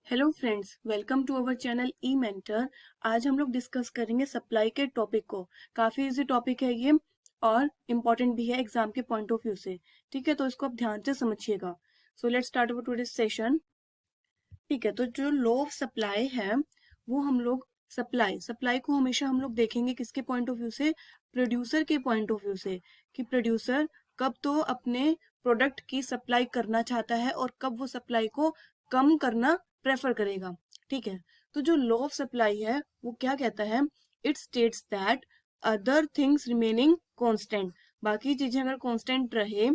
Hello friends, welcome to our channel E mentor. आज हम लोग डिस्कस करेंगे सप्लाई के टॉपिक को। काफ़ी इजी टॉपिक है ये और इम्पॉर्टेंट भी है एग्जाम के पॉइंट ऑफ व्यू से। ठीक है, तो इसको आप ध्यान से समझिएगा। So let's start our today session. ठीक है, तो जो लॉ ऑफ सप्लाई है वो हम लोग सप्लाई को हमेशा हम लोग देखेंगे किसके पॉइंट ऑफ व्यू से, प्रोड्यूसर के पॉइंट ऑफ व्यू से, कि प्रोड्यूसर कब तो अपने प्रोडक्ट की सप्लाई करना चाहता है और कब वो सप्लाई को कम करना प्रेफर करेगा। ठीक है, तो जो लॉ ऑफ सप्लाई है वो क्या कहता है, it states that other things remaining constant, बाकी चीजें अगर कांस्टेंट रहे,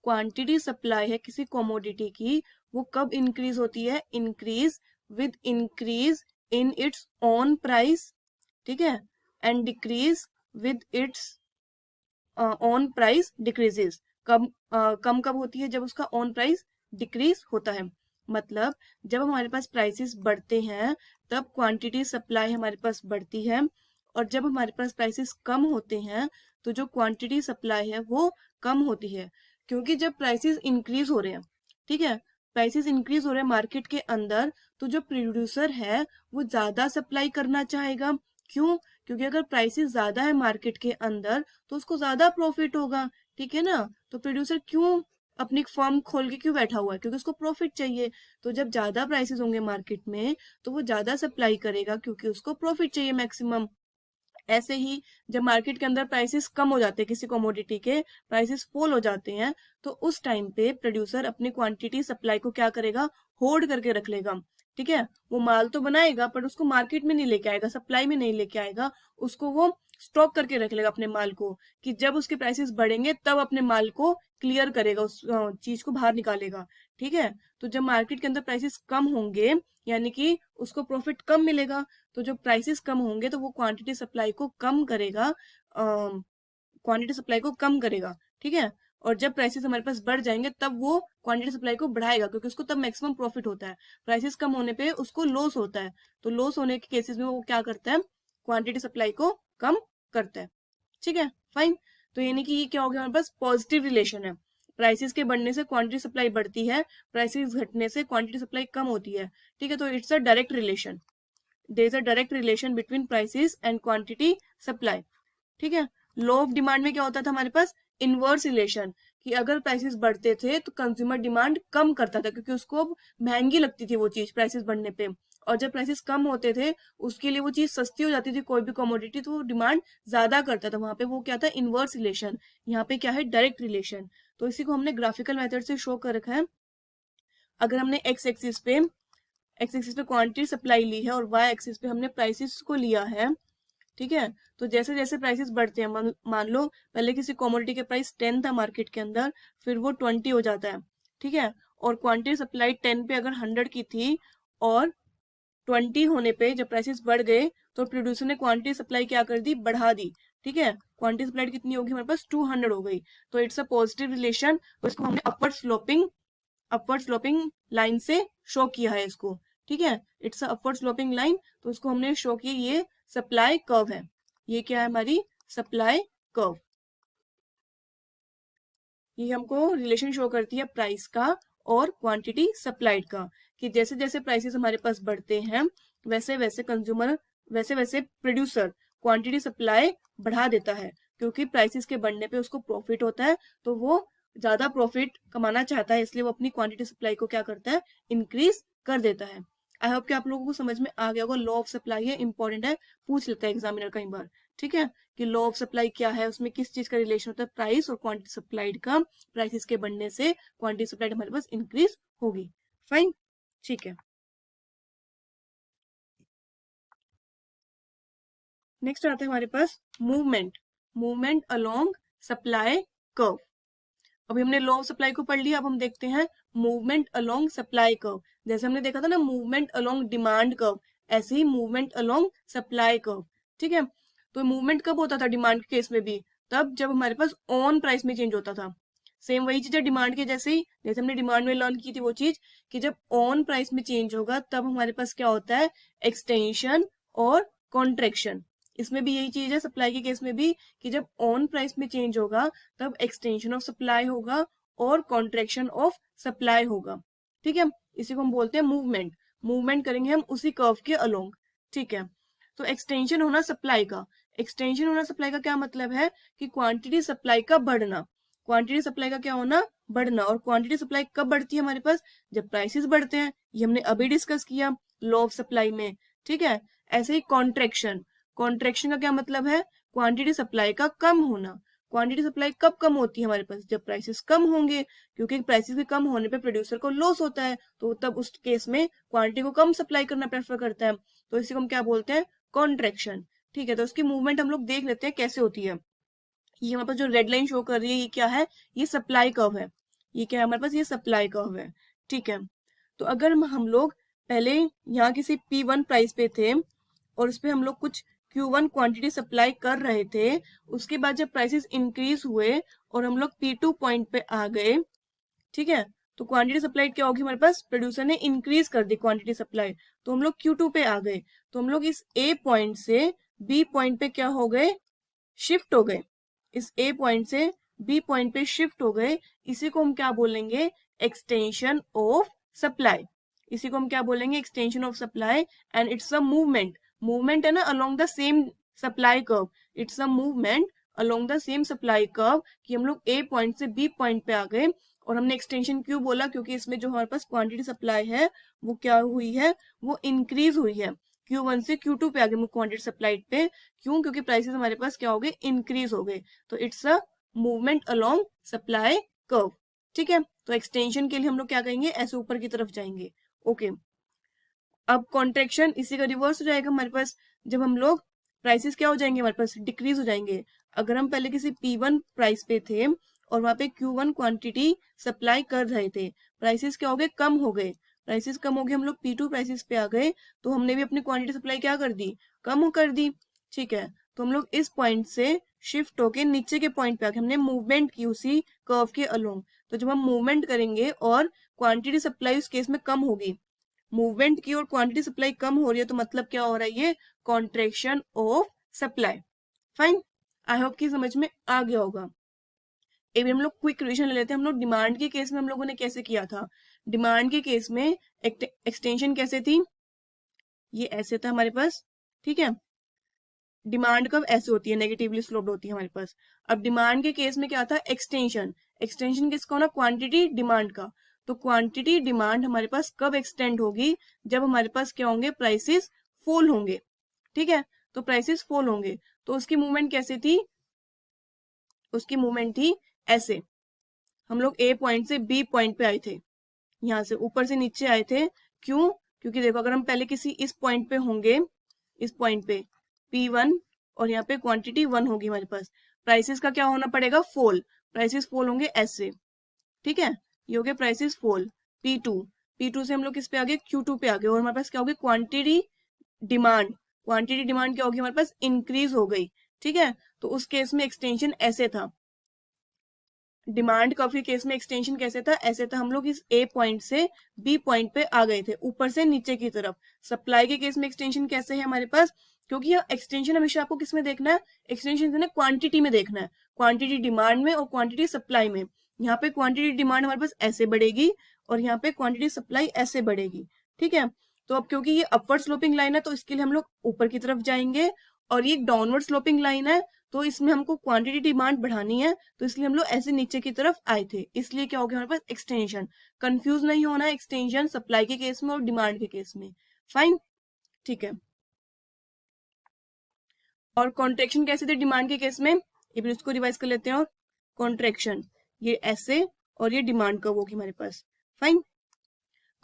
क्वांटिटी सप्लाई है किसी कमोडिटी की, वो कब इंक्रीज होती है, increase with increase in its own price. ठीक है, and decrease with its own price decreases. कम कब होती है, जब उसका ऑन प्राइस डिक्रीज होता है। मतलब जब हमारे पास प्राइसेस बढ़ते हैं तब क्वांटिटी सप्लाई हमारे पास बढ़ती है, और जब हमारे पास प्राइसेस कम होते हैं तो जो क्वांटिटी सप्लाई है वो कम होती है। क्योंकि जब प्राइसेस इंक्रीज हो रहे हैं, ठीक है, प्राइसेस इंक्रीज हो रहे हैं मार्केट के अंदर, तो जो प्रोड्यूसर है वो ज्यादा सप्लाई करना चाहेगा। क्यों? क्योंकि अगर प्राइसेस ज्यादा है मार्केट के अंदर तो उसको ज्यादा प्रॉफिट होगा। ठीक है ना, तो प्रोड्यूसर क्यों अपनी फर्म खोल के क्यों बैठा हुआ है, क्योंकि उसको प्रॉफिट चाहिए। तो जब ज्यादा प्राइसेस होंगे मार्केट में तो वो ज्यादा सप्लाई करेगा क्योंकि उसको प्रॉफिट चाहिए मैक्सिमम। ऐसे ही जब मार्केट के अंदर प्राइसेस कम हो जाते हैं, किसी कमोडिटी के प्राइसेस फॉल हो जाते हैं, तो उस टाइम पे प्रोड्यूसर अपनी क्वांटिटी सप्लाई को क्या करेगा, होल्ड करके रख लेगा। ठीक है, वो माल तो बनाएगा पर उसको मार्केट में नहीं लेके आएगा, सप्लाई में नहीं लेके आएगा, उसको वो स्टॉक करके रख लेगा अपने माल को, कि जब उसके प्राइसेस बढ़ेंगे तब अपने माल को क्लियर करेगा, उस चीज को बाहर निकालेगा। ठीक है, तो जब मार्केट के अंदर प्राइसेस कम होंगे यानी कि उसको प्रॉफिट कम मिलेगा, तो जब प्राइसेस कम होंगे तो वो क्वांटिटी सप्लाई को कम करेगा, क्वांटिटी सप्लाई को कम करेगा। ठीक है, और जब प्राइसेस हमारे पास बढ़ जाएंगे तब वो क्वांटिटी सप्लाई को बढ़ाएगा, क्योंकि उसको तब मैक्सिमम प्रॉफिट होता है। प्राइसेस कम होने पे उसको लॉस होता है, तो लॉस होने के केसेस में वो क्या करता है, क्वांटिटी सप्लाई को कम करता है। ठीक है, फाइन। तो यानी कि ये क्या हो गया, हमारे पास पॉजिटिव रिलेशन है। प्राइसेस के बढ़ने से क्वांटिटी सप्लाई बढ़ती है, प्राइसेस घटने से क्वांटिटी सप्लाई कम होती है। ठीक है, तो it's a direct relation, there is a direct relation between prices and quantity supply. ठीक है, लॉ ऑफ डिमांड में क्या होता था हमारे पास, इनवर्स रिलेशन, कि अगर प्राइसेस बढ़ते थे तो कंज्यूमर डिमांड कम करता था, क्योंकि उसको अब महंगी लगती थी वो चीज प्राइसेस बढ़ने पे। और जब प्राइसेस कम होते थे उसके लिए वो चीज सस्ती हो जाती थी, कोई भी कमोडिटी, तो वो डिमांड ज्यादा करता था। वहां पे वो क्या था, इनवर्स रिलेशन। यहाँ पे क्या है, डायरेक्ट रिलेशन। तो इसी को हमने ग्राफिकल मेथड से शो कर रखा है। अगर हमने एक्स एक्सिस पे क्वांटिटी सप्लाई ली है और वाई एक्सिस पे हमने प्राइसेस को लिया है। ठीक है, तो जैसे जैसे प्राइसेस बढ़ते हैं, मान लो पहले किसी कमोडिटी के प्राइस 10 था मार्केट के अंदर, फिर वो 20 हो जाता है। ठीक है, और क्वांटिटी सप्लाई 10 पे अगर 100 की थी और 20 होने पे जब प्राइसेस बढ़ गए तो प्रोड्यूसर ने क्वांटिटी सप्लाई क्या कर दी, बढ़ा दी। ठीक है, क्वांटिटी सप्लाई कितनी होगी हमारे पास, 200 हो गई। तो इट्स अ पॉजिटिव रिलेशन, इसको हमने अपवर्ड स्लोपिंग लाइन से शो किया है इसको। ठीक है, इट्स अपवर्ड स्लोपिंग लाइन, तो उसको हमने शो किया, ये सप्लाई कर्व है। ये क्या है, हमारी सप्लाई कर्व। ये हमको रिलेशन शो करती है प्राइस का और क्वांटिटी सप्लाइड का, कि जैसे जैसे प्राइसेस हमारे पास बढ़ते हैं वैसे वैसे प्रोड्यूसर क्वांटिटी सप्लाई बढ़ा देता है, क्योंकि प्राइसेस के बढ़ने पे उसको प्रॉफिट होता है, तो वो ज्यादा प्रॉफिट कमाना चाहता है, इसलिए वो अपनी क्वांटिटी सप्लाई को क्या करता है, इंक्रीज कर देता है। आई होप कि आप लोगों को समझ में आ गया होगा। लॉ ऑफ सप्लाई है, इंपॉर्टेंट है, पूछ लेता है एग्जामिनर कई बार। ठीक है, कि लॉ ऑफ सप्लाई क्या है, उसमें किस चीज का रिलेशन होता है, प्राइस और क्वांटिटी सप्लाइड का। प्राइसेस के बढ़ने से क्वांटिटी सप्लाइड हमारे पास इंक्रीज होगी। फाइन, ठीक है। नेक्स्ट आता है हमारे पास मूवमेंट अलोंग सप्लाई कर्व। अभी हमने लॉ ऑफ सप्लाई को पढ़ लिया, अब हम देखते हैं मूवमेंट अलोंग सप्लाई कर्व। जैसे हमने देखा था ना मूवमेंट अलोंग डिमांड कर्व, ऐसे ही मूवमेंट अलोंग सप्लाई कर्व। ठीक है, तो मूवमेंट कब होता था डिमांड के केस में भी, तब जब हमारे पास ऑन प्राइस में चेंज होता था। सेम वही चीज है डिमांड के जैसे ही, जैसे हमने डिमांड में लर्न की थी वो चीज, कि जब ऑन प्राइस में चेंज होगा तब हमारे पास क्या होता है, एक्सटेंशन और कॉन्ट्रेक्शन। इसमें भी यही चीज है सप्लाई के केस में भी, कि जब ऑन प्राइस में चेंज होगा तब एक्सटेंशन ऑफ सप्लाई होगा और कॉन्ट्रेक्शन ऑफ सप्लाई होगा। ठीक है, इसी को हम बोलते हैं मूवमेंट। मूवमेंट करेंगे हम उसी कर्व के अलोंग, ठीक है। तो एक्सटेंशन होना सप्लाई का, एक्सटेंशन होना सप्लाई का क्या मतलब है कि क्वांटिटी सप्लाई का बढ़ना, क्वांटिटी सप्लाई का क्या होना, बढ़ना। और क्वांटिटी सप्लाई कब बढ़ती है हमारे पास, जब प्राइसेस बढ़ते हैं, ये हमने अभी डिस्कस किया लॉ ऑफ सप्लाई में, ठीक है। ऐसे ही कॉन्ट्रैक्शन, कॉन्ट्रैक्शन का क्या मतलब है, क्वांटिटी सप्लाई का कम होना। क्वांटिटी सप्लाई कब कम होती है हमारे पास, जब प्राइसेस कम होंगे, क्योंकि प्राइसेस के कम होने पे प्रोड्यूसर को लॉस होता है, तो तब उस केस में क्वांटिटी को कम सप्लाई करना प्रेफर करता है, तो इसी को हम क्या बोलते हैं, कॉन्ट्रैक्शन, ठीक है। तो उसकी मूवमेंट हम लोग देख लेते हैं कैसे होती है। ये हमारे पास जो रेड लाइन शो कर रही है ये क्या है, ये सप्लाई कर्व है, ये क्या है हमारे पास, ये सप्लाई कर्व है, ठीक है। तो अगर हम लोग पहले यहाँ किसी P1 प्राइस पे थे और उस पर हम लोग कुछ Q1 क्वांटिटी सप्लाई कर रहे थे, उसके बाद जब प्राइसेस इंक्रीज हुए और हम लोग P2 पॉइंट पे आ गए, ठीक है, तो क्वांटिटी सप्लाई क्या होगी हमारे पास, प्रोड्यूसर ने इंक्रीज कर दी क्वांटिटी सप्लाई, तो हम लोग Q2 पे आ गए, तो हम लोग इस A पॉइंट से B पॉइंट पे क्या हो गए, शिफ्ट हो गए, इस A पॉइंट से B पॉइंट पे शिफ्ट हो गए। इसी को हम क्या बोलेंगे, एक्सटेंशन ऑफ सप्लाई, इसी को हम क्या बोलेंगे, extension of supply. And it's a movement, movement है ना along the same supply curve, it's a movement along the same supply curve, कि हम लोग A पॉइंट से B पॉइंट पे आ गए। और हमने एक्सटेंशन क्यों बोला, क्योंकि इसमें जो हमारे पास क्वांटिटी सप्लाई है वो क्या हुई है, वो इंक्रीज हुई है, Q1 से Q2 पे आ गए क्वांटिटी सप्लाई पे, क्यों, क्योंकि प्राइसेस हमारे पास क्या हो गए, इंक्रीज हो गए। तो it's a movement along supply curve, ठीक है। तो एक्सटेंशन के लिए हम लोग क्या करेंगे, ऐसे ऊपर की तरफ जाएंगे, ओके। अब कॉन्ट्रेक्शन इसी का रिवर्स हो जाएगा हमारे पास, जब हम लोग प्राइसेस क्या हो जाएंगे हमारे पास, डिक्रीज हो जाएंगे। अगर हम पहले किसी P1 प्राइस पे थे और वहां पे Q1 क्वांटिटी सप्लाई कर रहे थे, प्राइसेस क्या हो गए, कम हो गए, प्राइसेस कम हो गए, हम लोग P2 प्राइसेस पे आ गए, तो हमने भी अपनी क्वांटिटी सप्लाई क्या कर दी, कम कर दी, ठीक है। तो हम लोग इस पॉइंट से शिफ्ट होके नीचे के पॉइंट पे आके हमने मूवमेंट की उसी कर्व के अलोंग। तो जब हम मूवमेंट करेंगे और क्वांटिटी सप्लाई उस केस में कम होगी, मूवमेंट की और क्वांटिटी सप्लाई कम हो रही है, तो मतलब क्या हो रहा है, ये contraction of supply. Fine, I hope कि समझ में आ गया होगा। एक बार हम लोग क्विक रिवीजन ले लेते हैं। हम लोग डिमांड के केस में हम लोगों ने कैसे किया था, डिमांड के केस में एक्सटेंशन कैसे थी, ये ऐसे था हमारे पास, ठीक है। डिमांड कब ऐसे होती है, नेगेटिवली स्लोप्ड होती है हमारे पास। अब डिमांड के केस में क्या था, एक्सटेंशन, एक्सटेंशन किसका होना, क्वांटिटी डिमांड का। तो क्वांटिटी डिमांड हमारे पास कब एक्सटेंड होगी, जब हमारे पास क्या होंगे, प्राइसेस फॉल होंगे, ठीक है। तो प्राइसेस फॉल होंगे, तो उसकी मूवमेंट कैसे थी, उसकी मूवमेंट थी ऐसे, हम लोग A पॉइंट से B पॉइंट पे आए थे, यहाँ से ऊपर से नीचे आए थे, क्यों, क्योंकि देखो अगर हम पहले किसी इस पॉइंट पे होंगे, इस पॉइंट पे P1 और यहाँ पे क्वांटिटी 1 होगी हमारे पास, प्राइसेस का क्या होना पड़ेगा, फॉल, प्राइसेस फॉल होंगे ऐसे, ठीक है। ये हो गए प्राइसेस फॉल, P2 से हम लोग किस पे आ गए, Q2 पे आ गए, और हमारे पास क्या होगी, क्वांटिटी डिमांड, क्वांटिटी डिमांड क्या होगी हमारे पास, इंक्रीज हो गई, ठीक है। तो उस केस में एक्सटेंशन ऐसे था, डिमांड कर्व के केस में एक्सटेंशन कैसे था, ऐसे था, हम लोग इस A पॉइंट से B पॉइंट पे आ गए थे, ऊपर से नीचे की तरफ। सप्लाई के केस में एक्सटेंशन कैसे है हमारे पास, क्योंकि यह एक्सटेंशन हमेशा आपको किस में देखना है, एक्सटेंशन है क्वांटिटी में देखना है, क्वांटिटी डिमांड में और क्वांटिटी सप्लाई में। यहाँ पे क्वांटिटी डिमांड हमारे पास ऐसे बढ़ेगी और यहाँ पे क्वांटिटी सप्लाई ऐसे बढ़ेगी, ठीक है। तो अब क्योंकि ये अपवर्ड स्लोपिंग लाइन है, तो इसके लिए हम लोग ऊपर की तरफ जाएंगे, और ये डाउनवर्ड स्लोपिंग लाइन है, तो इसमें हमको क्वांटिटी डिमांड बढ़ानी है, तो इसलिए हम लोग ऐसे नीचे की तरफ आए थे, इसलिए क्या हो गया हमारे पास, एक्सटेंशन। कंफ्यूज नहीं होना है एक्सटेंशन सप्लाई के केस में और डिमांड के केस में, फाइन, ठीक है। और कॉन्ट्रेक्शन कैसे थे डिमांड के केस में, ये भी उसको रिवाइज कर लेते हैं। और कॉन्ट्रेक्शन ये ऐसे, और ये डिमांड का वो होगी हमारे पास, फाइन।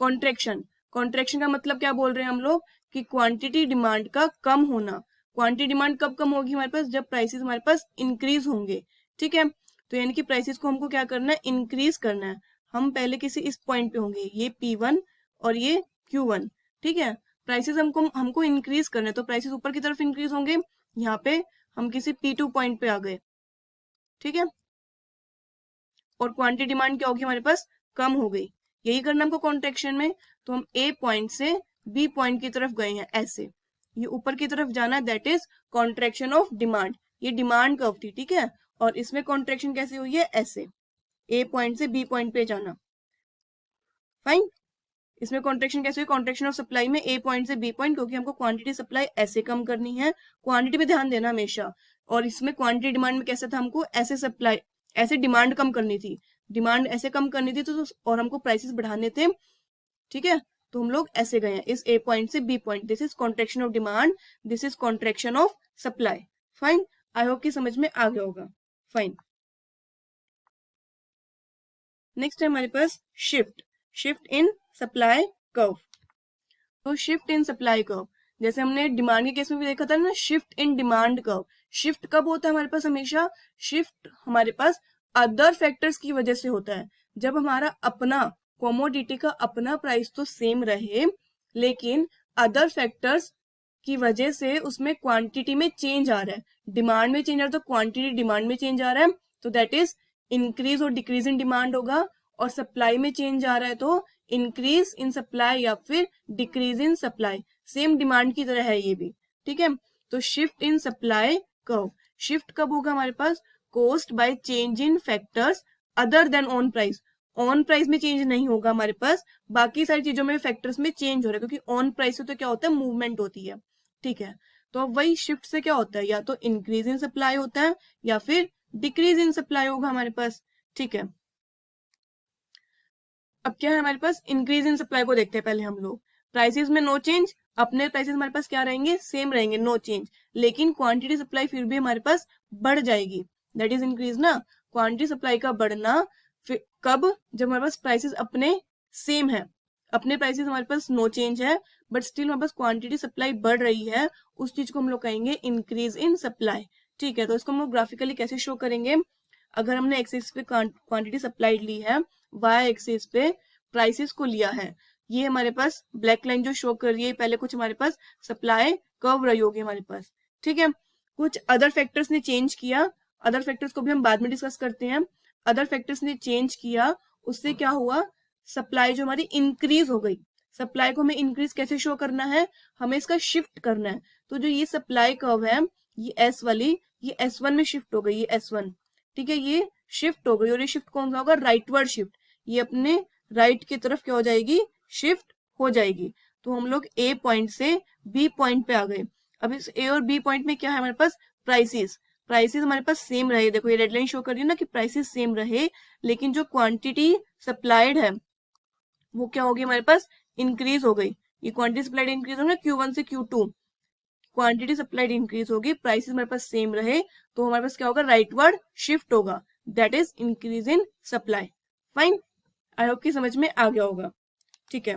कॉन्ट्रेक्शन, कॉन्ट्रेक्शन का मतलब क्या बोल रहे हैं हम लोग, कि क्वांटिटी डिमांड का कम होना। क्वांटिटी डिमांड कब कम होगी हमारे पास, जब प्राइसेस हमारे पास इंक्रीज होंगे, ठीक है। तो यानी कि प्राइसेस को हमको क्या करना है, इंक्रीज करना है। हम पहले किसी इस पॉइंट पे होंगे, ये P1 और ये Q1, ठीक है। प्राइसेस हमको इंक्रीज करना है, तो प्राइसेस ऊपर की तरफ इंक्रीज होंगे, यहाँ पे हम किसी P2 पॉइंट पे आ गए, ठीक है। और क्वांटिटी डिमांड क्या होगी हमारे पास, कम हो गई, यही करना हमको कॉन्ट्रेक्शन में। तो हम A पॉइंट से B पॉइंट की तरफ गए हैं ऐसे, ये ऊपर की तरफ जाना है, that is contraction of demand. ये डिमांड कर्व थी, ठीक है। और इसमें कॉन्ट्रेक्शन कैसे हुई है, ऐसे A पॉइंट से B पॉइंट पे जाना, फाइन। इसमें कॉन्ट्रेक्शन कैसे हुई, कॉन्ट्रेक्शन ऑफ सप्लाई में ए पॉइंट से बी पॉइंट, क्योंकि हमको क्वांटिटी सप्लाई ऐसे कम करनी है, क्वांटिटी पे ध्यान देना हमेशा। और इसमें क्वांटिटी डिमांड में कैसा था, हमको ऐसे सप्लाई ऐसे डिमांड कम करनी थी, डिमांड ऐसे कम करनी थी तो और हमको प्राइसेस बढ़ाने थे, ठीक है। तो हम लोग ऐसे गए हैं इस ए पॉइंट से B point, this is contraction of demand, this is contraction of supply. Fine, I hope कि समझ में आ गया होगा। फाइन, नेक्स्ट है हमारे पास shift, shift in supply curve. तो शिफ्ट इन सप्लाई कर्व, जैसे हमने डिमांड के केस में भी देखा था ना, shift in demand curve. Shift कब होता है हमारे पास, हमेशा शिफ्ट हमारे पास अदर फैक्टर्स की वजह से होता है। जब हमारा अपना कॉमोडिटी का अपना प्राइस तो सेम रहे, लेकिन अदर फैक्टर्स की वजह से उसमें क्वांटिटी में चेंज आ रहा है, डिमांड में चेंज आ रहा है तो क्वांटिटी डिमांड में चेंज आ रहा है, तो दैट इज इंक्रीज और डिक्रीज इन डिमांड होगा। और सप्लाई में चेंज आ रहा है तो इंक्रीज इन सप्लाई या फिर decrease in supply, same demand की तरह है ये भी, ठीक है। तो shift in supply curve, shift कब होगा हमारे पास, caused by change in factors other than own price. Own price में चेंज नहीं होगा हमारे पास, बाकी सारी चीजों में फैक्टर्स में चेंज हो रहा है, क्योंकि ऑन प्राइस से तो क्या होता है, मूवमेंट होती है, ठीक है। तो अब वही शिफ्ट से क्या होता है, या तो इंक्रीज इन सप्लाई होता है या फिर डिक्रीज इन सप्लाई होगा हमारे पास, ठीक है। अब क्या है हमारे पास, इंक्रीज इन सप्लाई को देखते हैं पहले हम लोग। प्राइसेस में नो चेंज, अपने प्राइसेस हमारे पास क्या रहेंगे, सेम रहेंगे, नो चेंज, लेकिन क्वांटिटी सप्लाई फिर भी हमारे पास बढ़ जाएगी, दैट इज इंक्रीज ना। क्वांटिटी सप्लाई का बढ़ना फिर कब, जब हमारे पास प्राइसेस अपने सेम है, अपने प्राइसेस हमारे पास नो चेंज है, बट स्टिल हमारे पास क्वांटिटी सप्लाई बढ़ रही है, उस चीज को हम लोग कहेंगे इंक्रीज इन सप्लाई, ठीक है। तो इसको हम लोग ग्राफिकली कैसे शो करेंगे, अगर हमने एक्सिस पे क्वांटिटी सप्लाई ली है, वाई एक्सिस पे प्राइसेस को लिया है, ये हमारे पास ब्लैक लाइन जो शो कर रही है, पहले कुछ हमारे पास सप्लाई कर्व रही होगी हमारे पास, ठीक है। कुछ अदर फैक्टर्स ने चेंज किया, अदर फैक्टर्स को भी हम बाद में डिस्कस करते हैं। अदर फैक्टर्स ने चेंज किया, उससे क्या हुआ, सप्लाई जो हमारी इंक्रीज हो गई। सप्लाई को हमें इंक्रीज कैसे शो करना है, हमें इसका शिफ्ट करना है। तो जो ये सप्लाई कर्व है, ये एस वाली, ये S1 में शिफ्ट हो गई, ये S1, ठीक है, ये शिफ्ट हो गई। और ये शिफ्ट कौन सा होगा, राइटवर्ड शिफ्ट, ये अपने राइट की तरफ क्या हो जाएगी, शिफ्ट हो जाएगी। तो हम लोग ए पॉइंट से बी पॉइंट पे आ गए। अब इस ए और बी पॉइंट में क्या है हमारे पास, प्राइसेस, प्राइसेस हमारे पास सेम रहे, देखो ये रेड लाइन शो कर रही है ना कि प्राइसेस सेम रहे, लेकिन जो क्वांटिटी सप्लाइड है वो क्या होगी हमारे पास, इंक्रीज हो गई। ये क्वांटिटी सप्लाइड इंक्रीज हो गई, Q1 से Q2 क्वांटिटी सप्लाइड इंक्रीज होगी, प्राइसेस हमारे पास सेम रहे, तो हमारे पास क्या होगा, राइटवर्ड शिफ्ट होगा, that is increase in supply. Fine, I hope कि समझ में आ गया होगा, ठीक है।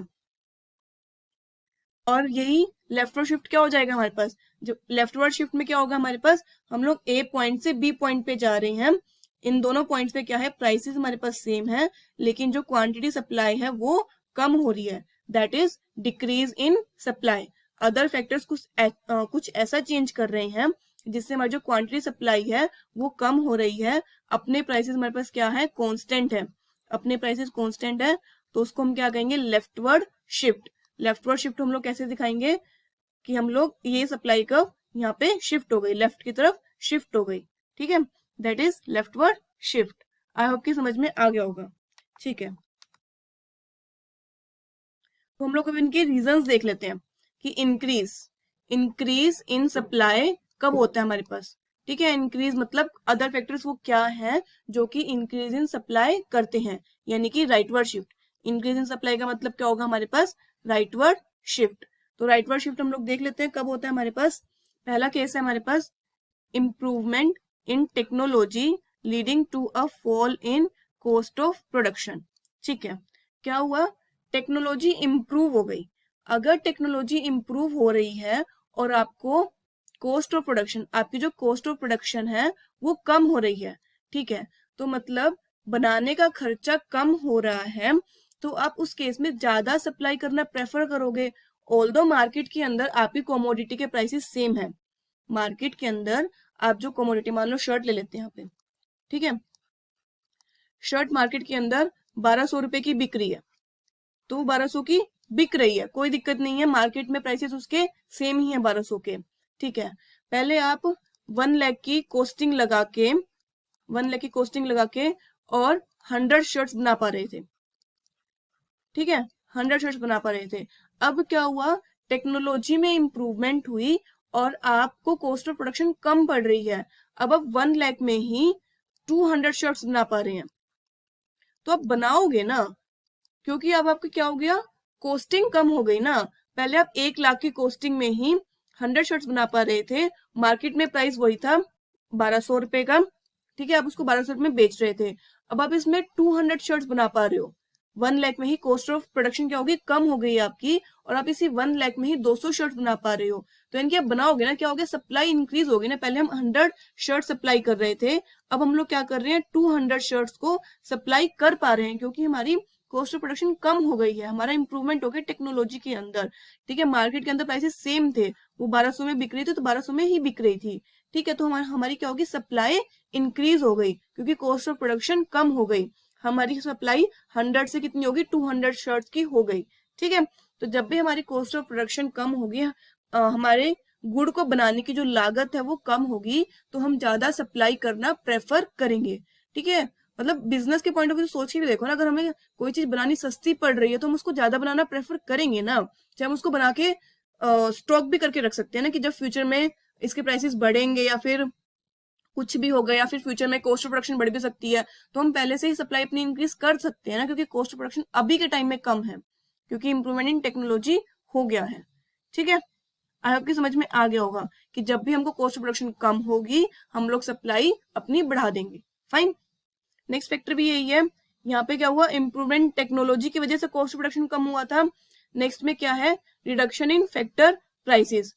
और यही लेफ्टवर्ड शिफ्ट क्या हो जाएगा हमारे पास, जो लेफ्टवर्ड शिफ्ट में क्या होगा हमारे पास, हम लोग ए पॉइंट से बी पॉइंट पे जा रहे हैं, इन दोनों पॉइंट्स पे क्या है, प्राइसेस हमारे पास सेम है, लेकिन जो क्वांटिटी सप्लाई है वो कम हो रही है, that is decrease in supply. Other factors कुछ ऐसा चेंज कर रहे हैं जिससे हमारी जो क्वांटिटी सप्लाई है वो कम हो रही है, अपने प्राइसेस हमारे पास क्या है, कांस्टेंट है, अपने प्राइसेस कांस्टेंट है, तो उसको हम क्या कहेंगे, लेफ्टवर्ड शिफ्ट। लेफ्टवर्ड शिफ्ट हम लोग कैसे दिखाएंगे कि हम लोग ये सप्लाई कर्व यहाँ पे शिफ्ट हो गई, लेफ्ट की तरफ शिफ्ट हो गई, ठीक है, that is leftward shift. I hope कि समझ में आ गया होगा, ठीक है। तो हम लोग अब इनके रीजंस देख लेते हैं कि इंक्रीज इन सप्लाई कब होता है हमारे पास, ठीक है। इंक्रीज मतलब अदर फैक्टर्स वो क्या है जो कि इंक्रीज इन सप्लाई करते हैं, यानी कि rightward shift. Increase in supply का मतलब क्या होगा हमारे पास, राइटवर्ड शिफ्ट। तो राइटवर्ड शिफ्ट हम लोग देख लेते हैं कब होता है हमारे पास। पहला केस है हमारे पास, improvement in technology leading to a fall in cost of production, ठीक है। क्या हुआ, टेक्नोलॉजी इंप्रूव हो गई। अगर टेक्नोलॉजी इंप्रूव हो रही है और आपको कॉस्ट ऑफ प्रोडक्शन, आपकी जो कॉस्ट ऑफ प्रोडक्शन है वो कम हो रही है, ठीक है, तो मतलब बनाने का खर्चा कम हो रहा है, तो आप उस केस में ज्यादा सप्लाई करना प्रेफर करोगे। ऑल्दो मार्केट के अंदर आपकी कमोडिटी के प्राइसेस सेम है, मार्केट के अंदर आप जो कमोडिटी, मान लो शर्ट ले लेते हैं यहाँ पे, ठीक है, शर्ट मार्केट के अंदर 1200 रुपए की बिक रही है, तो 1200 की बिक रही है, कोई दिक्कत नहीं है, मार्केट में प्राइसेस उसके सेम ही है 1200 के, ठीक है। पहले आप 1 लाख की कॉस्टिंग लगा के, 1 लाख की कॉस्टिंग लगा के और 100 शर्ट्स बना पा रहे थे, ठीक है, 100 शर्ट्स बना पा रहे थे। अब क्या हुआ, टेक्नोलॉजी में इंप्रूवमेंट हुई और आपको कॉस्ट ऑफ प्रोडक्शन कम पड़ रही है। अब आप 1 लाख में ही 200 शर्ट्स बना पा रहे हैं, तो आप बनाओगे ना, क्योंकि अब आपका क्या हो गया, कॉस्टिंग कम हो गई ना। पहले आप 1 लाख की कॉस्टिंग में ही 100 शर्ट्स बना पा रहे थे, मार्केट में प्राइस वही था 1200 रुपए का, ठीक है, आप उसको 1200 रुपए में बेच रहे थे। अब आप इसमें 200 शर्ट्स बना पा रहे हो, 1 लाख में ही कॉस्ट ऑफ प्रोडक्शन क्या होगी, कम हो गई आपकी, और आप इसी 1 लाख में ही 200 शर्ट्स बना पा रहे हो। तो इनकी आप बनाओगे ना, क्या हो गया, सप्लाई इंक्रीज होगी ना। पहले हम 100 शर्ट सप्लाई कर रहे थे, अब हम लोग क्या कर रहे हैं, 200 शर्ट्स को सप्लाई कर पा रहे हैं, क्योंकि हमारी कॉस्ट ऑफ प्रोडक्शन कम हो गई है, हमारा इंप्रूवमेंट हो गया टेक्नोलॉजी के अंदर। ठीक है, मार्केट के अंदर प्राइसेस सेम थे, वो 1200 में बिक रही थी तो 1200 में ही बिक रही थी। ठीक है, तो हमारी क्या होगी, सप्लाई इंक्रीज हो गई, क्योंकि कॉस्ट ऑफ प्रोडक्शन कम हो गई। हमारी सप्लाई 100 से कितनी होगी, 200 शर्ट्स की हो गई। ठीक है, तो जब भी हमारी कॉस्ट ऑफ प्रोडक्शन कम होगी, हमारे गुड़ को बनाने की जो लागत है वो कम होगी, तो हम ज्यादा सप्लाई करना प्रेफर करेंगे। ठीक है, मतलब बिजनेस के पॉइंट ऑफ व्यू सोच के भी देखो ना, अगर हमें कोई चीज बनानी सस्ती पड़ रही है तो हम उसको ज्यादा बनाना प्रेफर करेंगे ना। चाहे हम उसको बना के स्टॉक भी करके रख सकते हैं ना, कि जब फ्यूचर में इसके प्राइसेस बढ़ेंगे या फिर कुछ भी होगा, या फिर फ्यूचर में कॉस्ट ऑफ प्रोडक्शन बढ़ भी सकती है, तो हम पहले से ही सप्लाई अपनी इंक्रीज कर सकते हैं ना, क्योंकि कॉस्ट ऑफ प्रोडक्शन अभी के टाइम में कम है, क्योंकि इंप्रूवमेंट इन टेक्नोलॉजी हो गया है। ठीक है, आई होप की समझ में आ गया होगा कि जब भी हमको कॉस्ट ऑफ प्रोडक्शन कम होगी, हम लोग सप्लाई अपनी बढ़ा देंगे। फाइन, नेक्स्ट फैक्टर भी यही है। यहाँ पे क्या हुआ, इंप्रूवमेंट टेक्नोलॉजी की वजह से कॉस्ट ऑफ प्रोडक्शन कम हुआ था। नेक्स्ट में क्या है, रिडक्शन इन फैक्टर प्राइसेस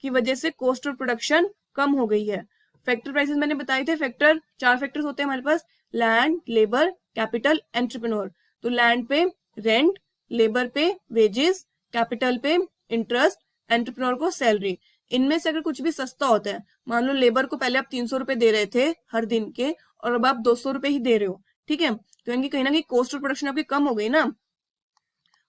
की वजह से कॉस्ट ऑफ प्रोडक्शन कम हो गई है। फैक्टर प्राइसेस मैंने बताए थे, फैक्टर 4 फैक्टर्स होते हैं हमारे पास, लैंड, लेबर, कैपिटल, एंटरप्रेन्योर। तो लैंड पे रेंट, लेबर पे वेजेस, कैपिटल पे इंटरेस्ट, एंटरप्रेन्योर को सैलरी। इनमें से अगर कुछ भी सस्ता होता है, मान लो लेबर को पहले आप 300 रुपए दे रहे थे हर दिन के, और अब आप 200 रुपए ही दे रहे हो, ठीक है, तो इनकी कहीं ना कहीं कॉस्ट ऑफ प्रोडक्शन आपकी कम हो गई ना,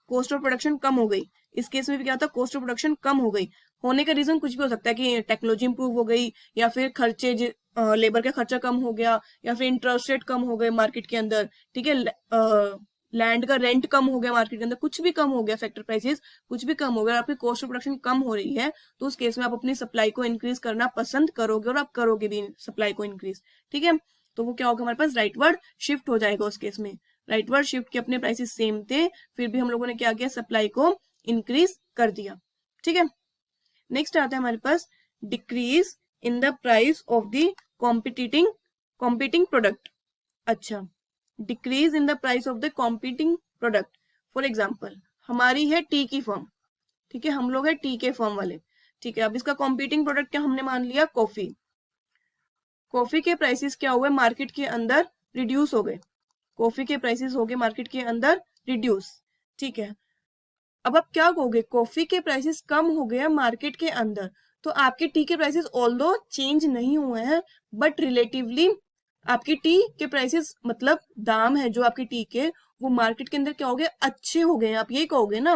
कॉस्ट ऑफ प्रोडक्शन कम हो गई। इस केस में भी क्या था, कॉस्ट ऑफ प्रोडक्शन कम हो गई। होने का रीजन कुछ भी हो सकता है, कि टेक्नोलॉजी इंप्रूव हो गई, या फिर खर्चे, लेबर का खर्चा कम हो गया, या फिर इंटरेस्ट रेट कम हो गए मार्केट के अंदर। ठीक है, लैंड का रेंट कम हो गया मार्केट के अंदर, कुछ भी कम हो गया, फैक्टर प्राइसेस कुछ भी कम हो गया, आपकी कॉस्ट ऑफ प्रोडक्शन कम हो रही है, तो उस केस में आप अपनी सप्लाई को इंक्रीज करना पसंद करोगे, और आप करोगे भी सप्लाई को इंक्रीज। ठीक है, तो वो क्या होगा, हमारे पास राइटवर्ड शिफ्ट हो जाएगा उस केस में। राइटवर्ड शिफ्ट के अपने प्राइसेस सेम थे, फिर भी हम लोगों ने क्या किया, सप्लाई को इंक्रीज कर दिया। ठीक है, नेक्स्ट आता है हमारे पास decrease in the price of the competing product. अच्छा, decrease in the price of the competing product. For example, हमारी है टी की फर्म, ठीक है, हम लोग है टी के फर्म वाले। ठीक है, अब इसका कॉम्पिटिंग प्रोडक्ट क्या हमने मान लिया, कॉफी। कॉफी के प्राइसेस क्या हुए, मार्केट के अंदर रिड्यूस हो गए, कॉफी के प्राइसेस हो गए मार्केट के अंदर रिड्यूस। ठीक है, अब आप क्या कहोगे, कॉफी के प्राइसेस कम हो गए मार्केट के अंदर, तो आपके टी के प्राइसेस ऑल्दो चेंज नहीं हुए हैं, बट रिलेटिवली आपकी टी के प्राइसेस, मतलब दाम है जो आपके टी के, वो मार्केट के अंदर क्या हो गए, अच्छे हो गए, आप ये कहोगे ना।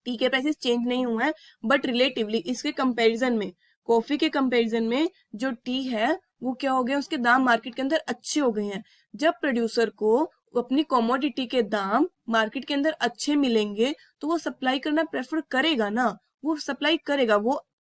टी के प्राइसेस चेंज नहीं हुए हैं, बट रिलेटिवली इसके कंपैरिजन में, कॉफी के कंपैरिजन में जो टी है वो क्या हो गया, उसके दाम मार्केट के अंदर अच्छे हो गए हैं। जब प्रोड्यूसर को अपनी कॉमोडिटी के दाम मार्केट के अंदर अच्छे मिलेंगे, तो वो सप्लाई करना प्रेफर करेगा ना, वो सप्लाई करेगा, वो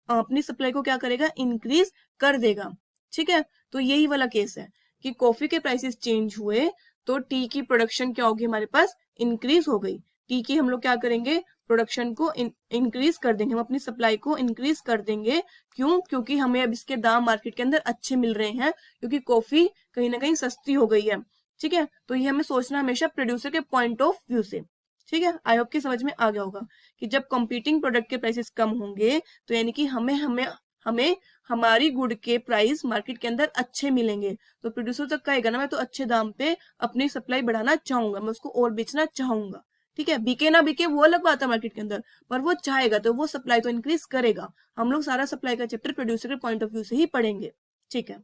अपनी सप्लाई को क्या करेगा, इंक्रीज कर देगा। ठीक है, तो यही वाला केस है कि कॉफी के प्राइसेस चेंज हुए, तो टी की प्रोडक्शन क्या होगी, हमारे पास इंक्रीज हो गई। टी की हम लोग क्या करेंगे, प्रोडक्शन को इंक्रीज कर देंगे, हम अपनी सप्लाई को इंक्रीज कर देंगे। क्यों, क्योंकि हमें अब इसके दाम मार्केट के अंदर अच्छे मिल रहे हैं, क्योंकि कॉफी कहीं ना कहीं सस्ती हो गई है। ठीक है, तो ये हमें सोचना हमेशा प्रोड्यूसर के पॉइंट ऑफ व्यू से। ठीक है, आई होप की समझ में आ गया होगा कि जब कंपीटिंग प्रोडक्ट के प्राइसेस कम होंगे, तो यानी कि हमें हमें हमें हमारी गुड के प्राइस मार्केट के अंदर अच्छे मिलेंगे, तो प्रोड्यूसर तक कहेगा ना, मैं तो अच्छे दाम पे अपनी सप्लाई बढ़ाना चाहूंगा, मैं उसको और बेचना चाहूंगा। ठीक है, बिके ना बिके वो अलग बात है मार्केट के अंदर, पर वो चाहेगा तो वो सप्लाई तो इंक्रीज करेगा। हम लोग सारा सप्लाई का चैप्टर प्रोड्यूसर के पॉइंट ऑफ व्यू से ही पढ़ेंगे। ठीक है,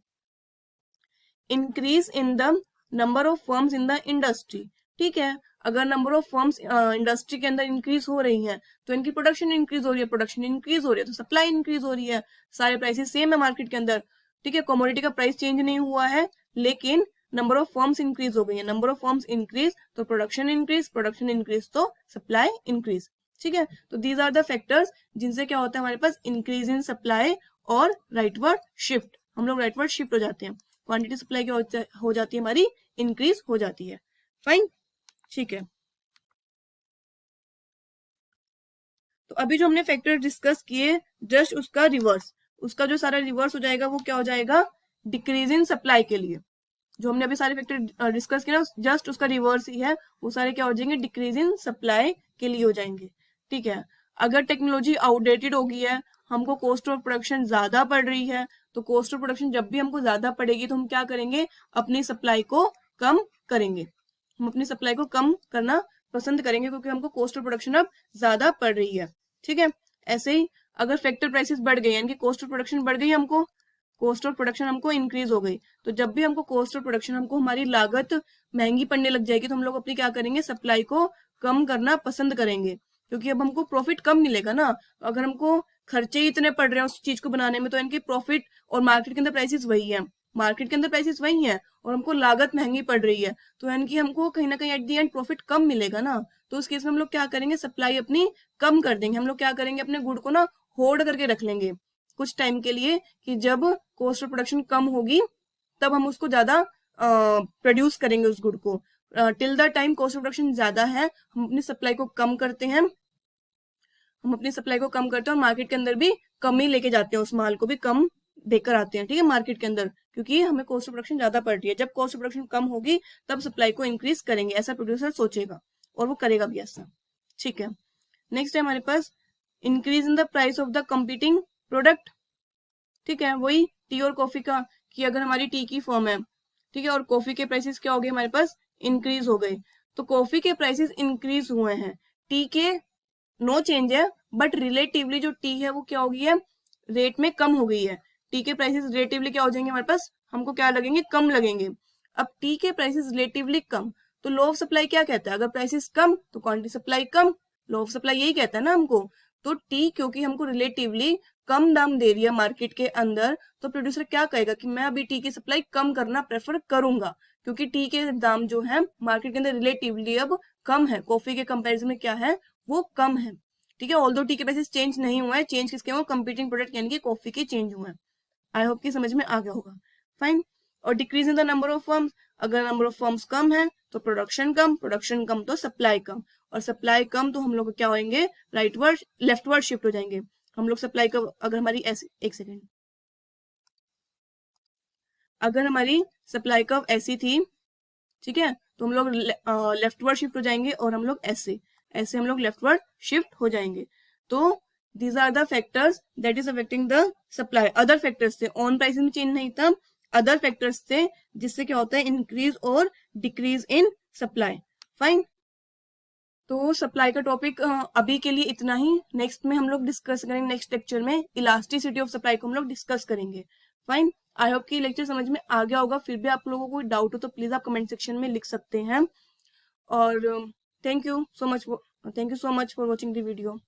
increase in the number of firms in the industry. ठीक है, अगर नंबर ऑफ फर्म्स इंडस्ट्री के अंदर इंक्रीज हो रही हैं, तो इनकी प्रोडक्शन इंक्रीज हो रही है, प्रोडक्शन इंक्रीज हो रही है तो सप्लाई इंक्रीज हो रही है। सारे प्राइसेस सेम है मार्केट के अंदर। ठीक है, कमोडिटी का प्राइस चेंज नहीं हुआ है, लेकिन नंबर ऑफ फर्म्स इंक्रीज हो गई है, नंबर ऑफ फर्म्स इंक्रीज तो प्रोडक्शन इंक्रीज तो सप्लाई इंक्रीज। ठीक है, तो दीज आर द फैक्टर्स जिनसे क्या होता है हमारे पास इंक्रीज इन सप्लाई और राइटवर्ड शिफ्ट, हम लोग राइटवर्ड शिफ्ट हो जाते हैं, क्वांटिटी सप्लाई क्या हो जाती है हमारी इंक्रीज हो जाती है। फाइन, ठीक है। तो अभी जो हमने फैक्टर डिस्कस किए जस्ट उसका रिवर्स, उसका जो सारा रिवर्स हो जाएगा वो क्या हो जाएगा, डिक्रीज इन सप्लाई के लिए। जो हमने अभी सारे फैक्टर डिस्कस किया ना जस्ट उसका रिवर्स ही है, वो सारे क्या हो जाएंगे, डिक्रीज इन सप्लाई के लिए हो जाएंगे। ठीक है, अगर टेक्नोलॉजी आउटडेटेड हो गई है, हमको कॉस्ट ऑफ प्रोडक्शन ज्यादा पड़ रही है, तो कॉस्ट ऑफ प्रोडक्शन जब भी हमको ज्यादा पड़ेगी तो हम क्या करेंगे, अपनी सप्लाई को कम करेंगे, हम अपनी सप्लाई को कम करना पसंद करेंगे क्योंकि हमको कॉस्ट ऑफ प्रोडक्शन अब ज्यादा पड़ रही है। ठीक है, ऐसे ही अगर फैक्टर प्राइसेस बढ़ गई यानी कि कॉस्ट ऑफ प्रोडक्शन बढ़ गई, हमको कॉस्ट ऑफ प्रोडक्शन हमको इंक्रीज हो गई, तो जब भी हमको कॉस्ट ऑफ प्रोडक्शन हमको हमारी लागत महंगी पड़ने लग जाएगी तो हम लोग अपनी क्या करेंगे, सप्लाई को कम करना पसंद करेंगे, क्योंकि अब हमको प्रॉफिट कम मिलेगा ना। अगर हमको खर्चे ही इतने पड़ रहे हैं उस चीज को बनाने में तो इनकी प्रॉफिट और मार्केट के अंदर प्राइसेस वही है, मार्केट के अंदर प्राइसेस वही है और हमको लागत महंगी पड़ रही है, तो यानी कि हमको कहीं ना कहीं एट दी एंड प्रॉफिट कम मिलेगा ना। तो उस केस में हम लोग क्या करेंगे, सप्लाई अपनी कम कर देंगे, हम लोग क्या करेंगे, अपने गुड को ना होल्ड करके रख लेंगे कुछ टाइम के लिए, कि जब कॉस्ट ऑफ प्रोडक्शन कम होगी तब हम उसको ज्यादा प्रोड्यूस करेंगे उस गुड को। Till the time cost of production ज्यादा है हम अपनी सप्लाई को कम करते हैं, हम अपनी सप्लाई को कम करते हैं और मार्केट के अंदर भी कम ही लेके जाते हैं, उस माल को भी कम देकर आते हैं। ठीक है, मार्केट के अंदर, क्योंकि हमें कॉस्ट ऑफ प्रोडक्शन ज्यादा पड़ रही है, जब कॉस्ट ऑफ प्रोडक्शन कम होगी तब सप्लाई को इंक्रीज करेंगे, ऐसा प्रोड्यूसर सोचेगा और वो करेगा भी ऐसा। ठीक है, नेक्स्ट है हमारे पास increase in the price of the competing product. ठीक है, वही टी और कॉफी का, कि अगर हमारी टी की फर्म है, ठीक है, और कॉफी के प्राइसेस क्या हो गए हमारे पास, इंक्रीज हो गए, तो कॉफी के प्राइसेस इंक्रीज हुए हैं, टी के नो चेंज है, बट रिलेटिवली जो टी है वो क्या हो गई है, रेट में कम हो गई है, टी के प्राइसेस रिलेटिवली क्या हो जाएंगे हमारे पास, हमको क्या लगेंगे, कम लगेंगे। अब टी के प्राइसेस रिलेटिवली कम, तो लो ऑफ सप्लाई क्या कहता है, अगर प्राइसेस कम तो quantity supply come, low of supply यही कहता है ना हमको। तो टी क्योंकि हमको रिलेटिवली कम दाम दे रही है मार्केट के अंदर, तो प्रोड्यूसर क्या कहेगा कि मैं अभी टी की सप्लाई कम करना प्रेफर करूंगा, क्योंकि टी के दाम जो है मार्केट के अंदर रिलेटिवली अब कम है, कॉफी के कंपैरिजन में क्या है, वो कम है। ठीक है, ऑल्दो टी के प्राइसेस चेंज नहीं हुआ है, चेंज किसके हुआ, कंपीटिंग प्रोडक्ट यानी कि कॉफी के चेंज हुए हैं। आई होप कि समझ में आ गया होगा। फाइन, और decrease in the number of firms, अगर नंबर ऑफ फर्म्स कम है तो प्रोडक्शन कम तो सप्लाई कम, और सप्लाई कम तो हम लोग क्या होंगे, राइटवर्ड लेफ्टवर्ड शिफ्ट हो जाएंगे। हम लोग सप्लाई का अगर हमारी ऐसी, एक सेकेंड, अगर हमारी सप्लाई कर्व ऐसी थी, ठीक है, तो हम लोग लेफ्टवर्ड शिफ्ट हो जाएंगे और हम लोग ऐसे ऐसे हम लोग लेफ्टवर्ड शिफ्ट हो जाएंगे। तो these are the factors that is affecting the supply. Other factors थे, ऑन प्राइसिंग में चेंज नहीं था, अदर फैक्टर्स थे जिससे क्या होता है, इंक्रीज और डिक्रीज इन सप्लाई। फाइन, तो सप्लाई का टॉपिक अभी के लिए इतना ही, नेक्स्ट में हम लोग डिस्कस करेंगे, नेक्स्ट लेक्चर में इलास्टिसिटी ऑफ सप्लाई को हम लोग डिस्कस करेंगे। फाइन, आई होप कि लेक्चर समझ में आ गया होगा, फिर भी आप लोगों को कोई डाउट हो तो प्लीज आप कमेंट सेक्शन में लिख सकते हैं। और thank you so much for watching the video.